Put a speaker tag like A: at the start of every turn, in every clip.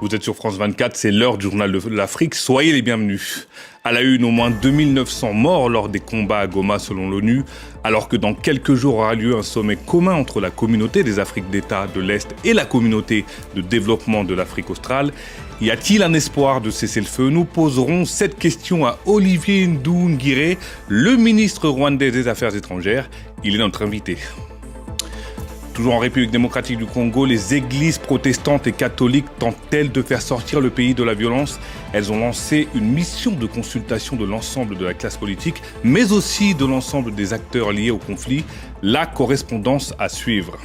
A: Vous êtes sur France 24, c'est l'heure du journal de l'Afrique. Soyez les bienvenus. À la une, au moins 2900 morts lors des combats à Goma selon l'ONU, alors que dans quelques jours aura lieu un sommet commun entre la communauté des Afriques d'État de l'Est et la communauté de développement de l'Afrique australe. Y a-t-il un espoir de cesser le feu? Nous poserons cette question à Olivier Nduhungirehe, le ministre rwandais des Affaires étrangères. Il est notre invité. Toujours en République démocratique du Congo, les églises protestantes et catholiques tentent-elles de faire sortir le pays de la violence? Elles ont lancé une mission de consultation de l'ensemble de la classe politique, mais aussi de l'ensemble des acteurs liés au conflit. La correspondance à suivre.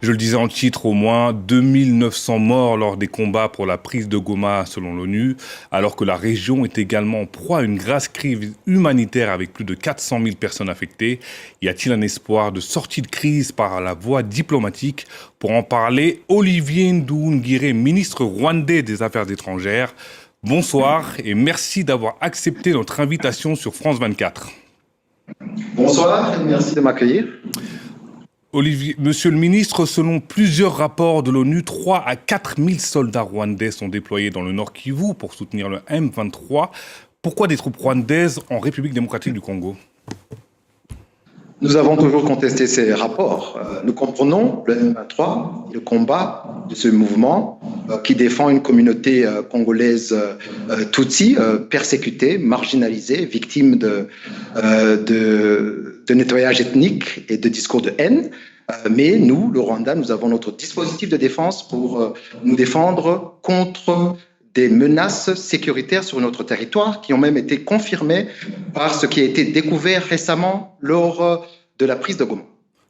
A: Je le disais en titre, au moins 2900 morts lors des combats pour la prise de Goma selon l'ONU, alors que la région est également en proie à une grave crise humanitaire avec plus de 400 000 personnes affectées. Y a-t-il un espoir de sortie de crise par la voie diplomatique? Pour en parler, Olivier Nduhungirehe, ministre rwandais des Affaires étrangères. Bonsoir et merci d'avoir accepté notre invitation sur France 24.
B: Bonsoir et merci de m'accueillir.
A: Olivier, monsieur le ministre, selon plusieurs rapports de l'ONU, 3 à 4 000 soldats rwandais sont déployés dans le Nord Kivu pour soutenir le M23. Pourquoi des troupes rwandaises en République démocratique du Congo?
B: Nous avons toujours contesté ces rapports. Nous comprenons le M23, le combat de ce mouvement qui défend une communauté congolaise Tutsi, persécutée, marginalisée, victime de nettoyage ethnique et de discours de haine. Mais nous, le Rwanda, nous avons notre dispositif de défense pour nous défendre contre des menaces sécuritaires sur notre territoire qui ont même été confirmées par ce qui a été découvert récemment lors de la prise de Goma.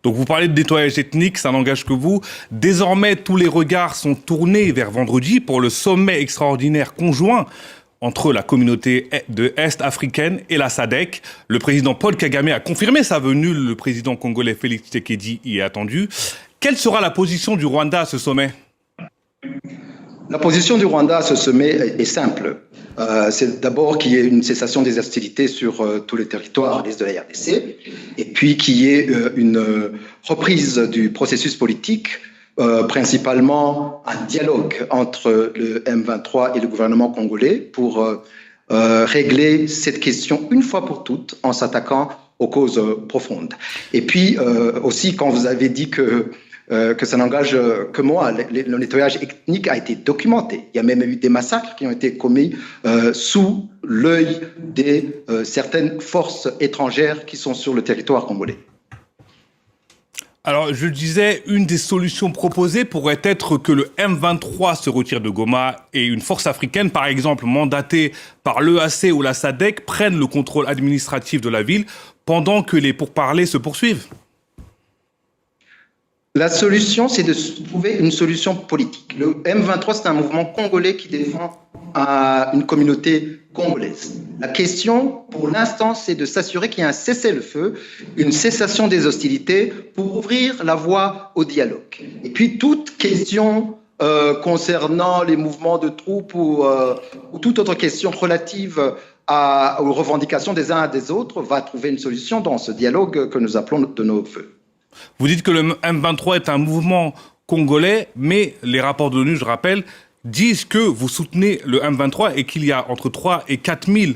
A: Donc vous parlez de nettoyage ethnique, ça n'engage que vous. Désormais, tous les regards sont tournés vers vendredi pour le sommet extraordinaire conjoint entre la communauté de Est africaine et la SADC. Le président Paul Kagame a confirmé sa venue, le président congolais Félix Tshisekedi y est attendu. Quelle sera la position du Rwanda à ce sommet?
B: La position du Rwanda à ce sommet est simple. C'est d'abord qu'il y ait une cessation des hostilités sur tout le territoire à l'est de la RDC, et puis qu'il y ait une reprise du processus politique, principalement un dialogue entre le M23 et le gouvernement congolais pour régler cette question une fois pour toutes en s'attaquant aux causes profondes. Et puis aussi, quand vous avez dit que ça n'engage que moi, le nettoyage ethnique a été documenté. Il y a même eu des massacres qui ont été commis sous l'œil de certaines forces étrangères qui sont sur le territoire congolais.
A: Alors, je disais, une des solutions proposées pourrait être que le M23 se retire de Goma et une force africaine, par exemple mandatée par l'EAC ou la SADC, prenne le contrôle administratif de la ville pendant que les pourparlers se poursuivent.
B: La solution, c'est de trouver une solution politique. Le M23, c'est un mouvement congolais qui défend une communauté congolaise. La question, pour l'instant, c'est de s'assurer qu'il y a un cessez-le-feu, une cessation des hostilités pour ouvrir la voie au dialogue. Et puis, toute question concernant les mouvements de troupes ou toute autre question relative aux revendications des uns et des autres va trouver une solution dans ce dialogue que nous appelons de nos voeux.
A: Vous dites que le M23 est un mouvement congolais, mais les rapports de l'ONU, je rappelle, disent que vous soutenez le M23 et qu'il y a entre 3 et 4 000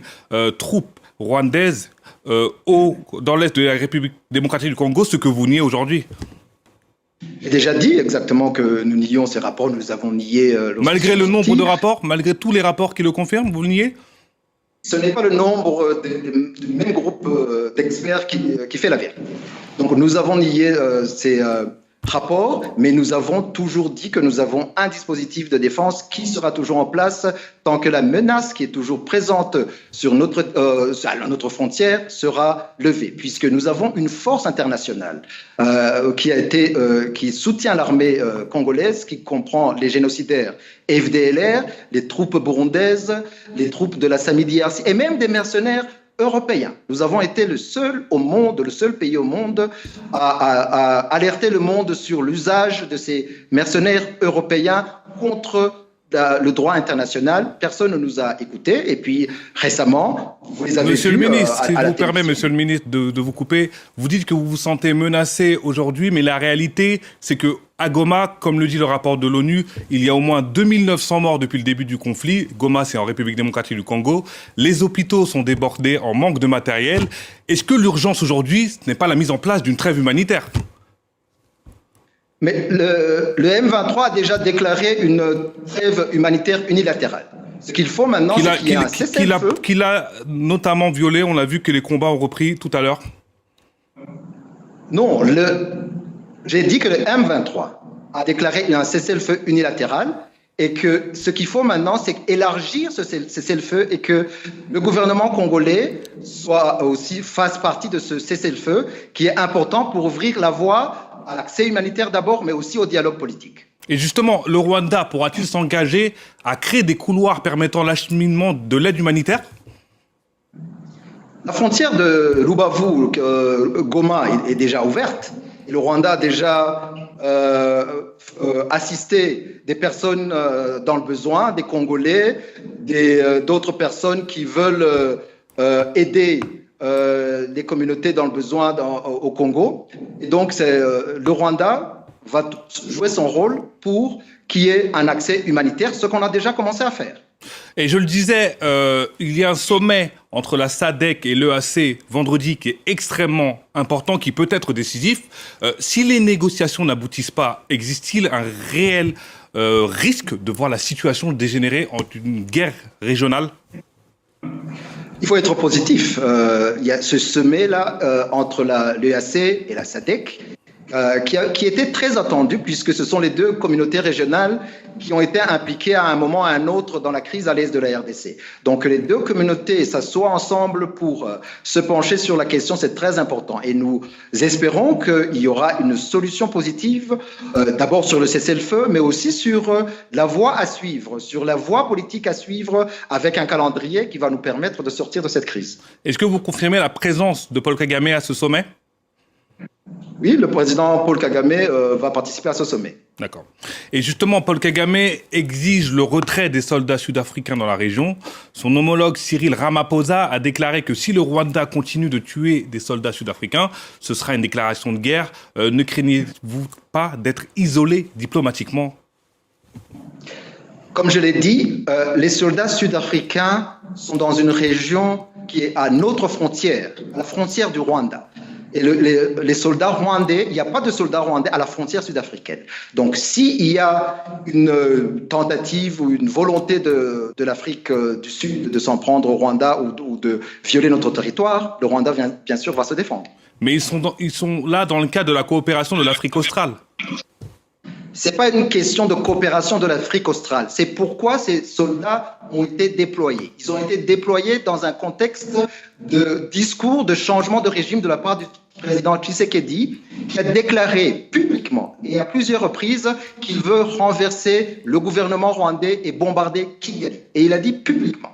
A: troupes rwandaises dans l'est de la République démocratique du Congo, ce que vous niez aujourd'hui.
B: J'ai déjà dit exactement que nous nions ces rapports, nous avons nié...
A: Malgré le nombre de rapports, malgré tous les rapports qui le confirment, vous le niez?
B: Ce n'est pas le nombre du même groupe d'experts qui fait la vérité. Donc nous avons nié ces rapports, mais nous avons toujours dit que nous avons un dispositif de défense qui sera toujours en place tant que la menace qui est toujours présente sur à notre frontière sera levée, puisque nous avons une force internationale qui soutient l'armée congolaise, qui comprend les génocidaires FDLR, les troupes burundaises, les troupes de la SAMIDRC et même des mercenaires européens. Nous avons été le seul pays au monde à alerter le monde sur l'usage de ces mercenaires européens contre le droit international, personne ne nous a écoutés. Et puis récemment, vous les avez
A: Monsieur
B: vus,
A: le ministre, si
B: à
A: je
B: la
A: vous permets,
B: télévision.
A: monsieur le ministre, de vous couper, vous dites que vous vous sentez menacé aujourd'hui, mais la réalité, c'est que à Goma, comme le dit le rapport de l'ONU, il y a au moins 2900 morts depuis le début du conflit. Goma, c'est en République démocratique du Congo. Les hôpitaux sont débordés en manque de matériel. Est-ce que l'urgence aujourd'hui, ce n'est pas la mise en place d'une trêve humanitaire ?
B: Mais le M23 a déjà déclaré une trêve humanitaire unilatérale. Ce qu'il faut maintenant, c'est qu'il y ait un cessez-le-feu.
A: Qu'il a notamment violé, on a vu que les combats ont repris tout à l'heure.
B: Non, j'ai dit que le M23 a déclaré un cessez-le-feu unilatéral et que ce qu'il faut maintenant, c'est élargir ce cessez-le-feu et que le gouvernement congolais fasse partie de ce cessez-le-feu qui est important pour ouvrir la voie à l'accès humanitaire d'abord, mais aussi au dialogue politique.
A: Et justement, le Rwanda pourra-t-il s'engager à créer des couloirs permettant l'acheminement de l'aide humanitaire ?
B: La frontière de Lubavu, Goma, est déjà ouverte. Et le Rwanda a déjà assisté des personnes dans le besoin, des Congolais, d'autres personnes qui veulent aider les communautés dans le besoin au Congo. Et donc, le Rwanda va jouer son rôle pour qu'il y ait un accès humanitaire, ce qu'on a déjà commencé à faire.
A: Et je le disais, il y a un sommet entre la SADC et l'EAC vendredi qui est extrêmement important, qui peut être décisif. Si les négociations n'aboutissent pas, existe-t-il un réel risque de voir la situation dégénérer en une guerre régionale ?
B: Il faut être positif. Il y a ce sommet-là entre l'EAC et la SADC qui était très attendu puisque ce sont les deux communautés régionales qui ont été impliquées à un moment ou à un autre dans la crise à l'est de la RDC. Donc les deux communautés s'assoient ensemble pour se pencher sur la question, c'est très important. Et nous espérons qu'il y aura une solution positive, d'abord sur le cessez-le-feu, mais aussi sur la voie à suivre, sur la voie politique à suivre avec un calendrier qui va nous permettre de sortir de cette crise.
A: Est-ce que vous confirmez la présence de Paul Kagame à ce sommet ?
B: Oui, le président Paul Kagame va participer à ce sommet.
A: D'accord. Et justement, Paul Kagame exige le retrait des soldats sud-africains dans la région. Son homologue Cyril Ramaphosa a déclaré que si le Rwanda continue de tuer des soldats sud-africains, ce sera une déclaration de guerre. Ne craignez-vous pas d'être isolé diplomatiquement ?
B: Comme je l'ai dit, les soldats sud-africains sont dans une région qui est à notre frontière, à la frontière du Rwanda. Et les soldats rwandais, il n'y a pas de soldats rwandais à la frontière sud-africaine. Donc, s'il y a une tentative ou une volonté de l'Afrique du Sud de s'en prendre au Rwanda ou de violer notre territoire, le Rwanda, bien sûr, va se défendre.
A: Mais ils sont là dans le cadre de la coopération de l'Afrique australe.
B: Ce n'est pas une question de coopération de l'Afrique australe. C'est pourquoi ces soldats ont été déployés. Ils ont été déployés dans un contexte de discours de changement de régime de la part du président Tshisekedi, qui a déclaré publiquement et à plusieurs reprises qu'il veut renverser le gouvernement rwandais et bombarder Kigali. Et il a dit publiquement.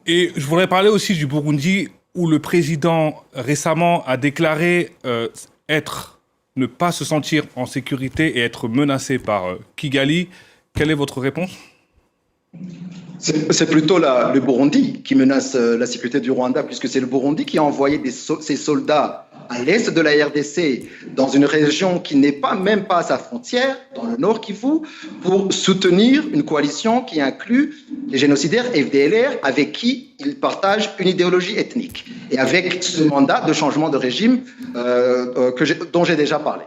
B: Et
A: je voudrais parler aussi du Burundi, où le président récemment a déclaré ne pas se sentir en sécurité et être menacé par Kigali. Quelle est votre réponse ? C'est plutôt le Burundi qui menace la sécurité du Rwanda, puisque c'est le Burundi qui a envoyé ses soldats à l'est de la RDC, dans une région qui n'est même pas à sa frontière, dans le nord Kivu, pour soutenir une coalition qui inclut les génocidaires FDLR, avec qui ils partagent une idéologie ethnique, et avec ce mandat de changement de régime dont j'ai déjà parlé.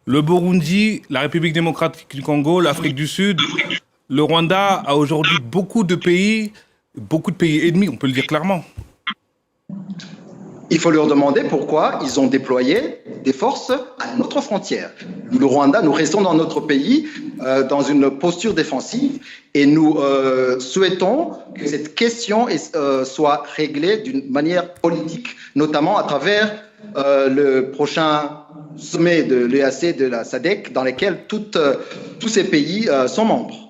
A: Le Burundi, la République démocratique du Congo, l'Afrique du Sud, le Rwanda a aujourd'hui beaucoup de pays ennemis, on peut le dire clairement. Il faut leur demander pourquoi ils ont déployé des forces à notre frontière. Nous, le Rwanda, nous restons dans notre pays dans une posture défensive et nous souhaitons que cette question soit réglée d'une manière politique, notamment à travers le prochain sommet de l'EAC et de la SADC, dans lequel tous ces pays sont membres.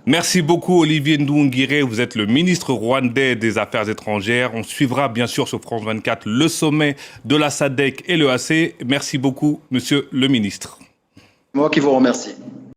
A: Merci beaucoup Olivier Nduhungirehe, vous êtes le ministre rwandais des Affaires étrangères. On suivra bien sûr sur France 24 le sommet de la SADC et l'EAC. Merci beaucoup monsieur le ministre. Moi qui vous remercie.